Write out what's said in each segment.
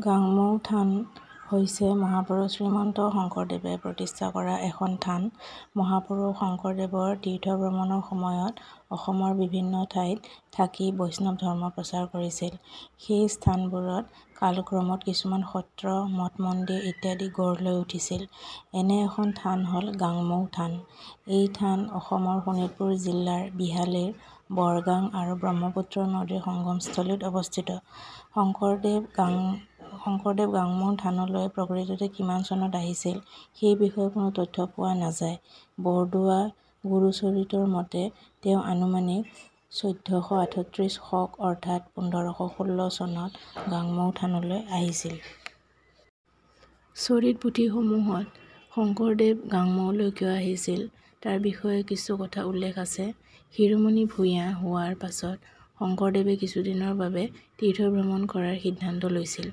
গাংমৌ থান হৈছে মহাপুৰুষ শ্ৰীমন্ত শংকৰদেৱে প্ৰতিষ্ঠা কৰা এখন থান। মহাপুৰুষ শংকৰদেৱৰ তীৰ্থভ্ৰমণৰ সময়ত অসমৰ বিভিন্ন ঠাইত থাকি বৈষ্ণৱ ধৰ্ম প্ৰচাৰ কৰিছিল। সেই স্থানবোৰত কালক্ৰমত কিছুমান সত্ৰ, মঠ-মন্দিৰ ইত্যাদি গঢ় লৈ উঠিছিল। এনে এখন থান হ'ল গাংমৌ থান। এই থান অসমৰ শোণিতপুৰ জিলাৰ বিহালীৰ বৰগাং আৰু ব্ৰহ্মপুত্ৰ নদীৰ সংগমস্থলীত অৱস্থিত। শংকৰদেৱ গাংমৌ থানলৈ প্ৰকৃততে কিমান চনত আহিছিল সেই বিষয়ে কোনো তথ্য পোৱা নাযায়। বৰদোৱা গুৰুচৰিতৰ মতে তেওঁ আনুমানিক ১৪৩৮ শক অৰ্থাৎ ১৫১৬ চনত গাংমৌ থানলৈ আহিছিল। চৰিত পুথিসমূহত শংকৰদেৱ গাংমৌলৈ কিয় আহিছিল তাৰ বিষয়ে কিছু কথা উল্লেখ আছে। শিৰোমণি ভূঞা হোৱাৰ পাছত শংকৰদেৱে কিছুদিনৰ বাবে তীৰ্থভ্ৰমণ কৰাৰ সিদ্ধান্ত লৈছিল।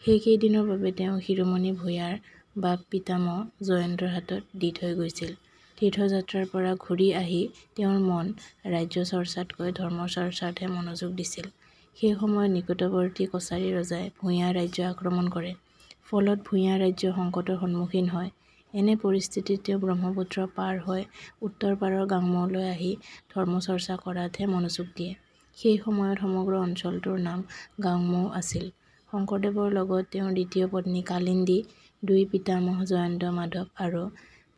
সেইকেইদিনৰ বাবে তেওঁ শিৰোমণি ভূঞাৰ বাপ পিতামহ জয়ন্তৰ হাতত দি থৈ গৈছিল। তীৰ্থযাত্ৰাৰ পৰা ঘূৰি আহি তেওঁৰ মন ৰাজ্য চৰ্চাতকৈ ধৰ্ম চৰ্চাতহে মনোযোগ দিছিল। সেই সময়ত নিকটৱৰ্তী কছাৰী ৰজাই ভূঞা ৰাজ্য আক্ৰমণ কৰে। ফলত ভূঞা ৰাজ্য সংকটৰ সন্মুখীন হয়। এনে পৰিস্থিতিত তেওঁ ব্ৰহ্মপুত্ৰ পাৰ হৈ উত্তৰ পাৰৰ গাংমৌলৈ আহি ধৰ্মচৰ্চা কৰাতহে মনোযোগ দিয়ে। সেই সময়ত সমগ্ৰ অঞ্চলটোৰ নাম গাংমৌ আছিল। শংকৰদেৱৰ লগত তেওঁৰ দ্বিতীয় পত্নী কালিন্দী, দুই পিতামহ জয়ন্ত মাধৱ আৰু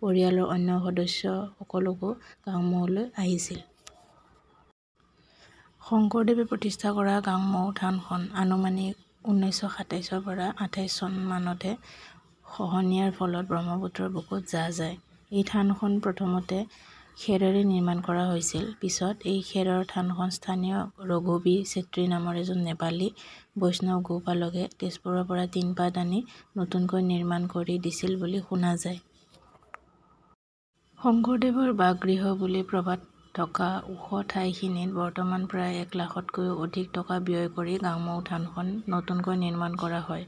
পৰিয়ালৰ অন্য সদস্য সকলোকো গাংমৌলৈ আহিছিল। শংকৰদেৱে প্ৰতিষ্ঠা কৰা গাংমৌ থানখন আনুমানিক ১৯২৭ পৰা ২৮ চনমানতহে খহনীয়াৰ ফলত ব্ৰহ্মপুত্ৰৰ বুকুত জাহ যায়। এই থানখন প্ৰথমতে খেৰেৰে নিৰ্মাণ কৰা হৈছিল। পিছত এই খেৰৰ থানখন স্থানীয় ৰঘুবীৰ চেত্ৰী নামৰ এজন নেপালী বৈষ্ণৱ গোপালকে তেজপুৰৰ পৰা টিনপাত আনি নতুনকৈ নিৰ্মাণ কৰি দিছিল বুলি শুনা যায়। শংকৰদেৱৰ বাসগৃহ বুলি প্ৰবাদ থকা ওখ ঠাইখিনিত বৰ্তমান প্ৰায় ১ লাখতকৈও অধিক টকা ব্যয় কৰি গাংমৌ থানখন নতুনকৈ নিৰ্মাণ কৰা হয়।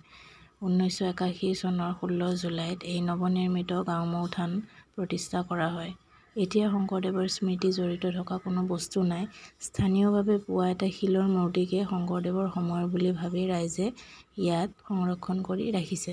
১৯৮১ চনৰ ১৬ জুলাইত এই নৱনিৰ্মিত গাংমৌ থান প্ৰতিষ্ঠা কৰা হয়। এতিয়া শংকৰদেৱৰ স্মৃতি জড়িত থকা কোনো বস্তু নাই। স্থানীয়ভাৱে পোৱা এটা শিলৰ মূৰ্তিকে শংকৰদেৱৰ সময়ৰ বুলি ভাবি ৰাইজে ইয়াত সংৰক্ষণ কৰি ৰাখিছে।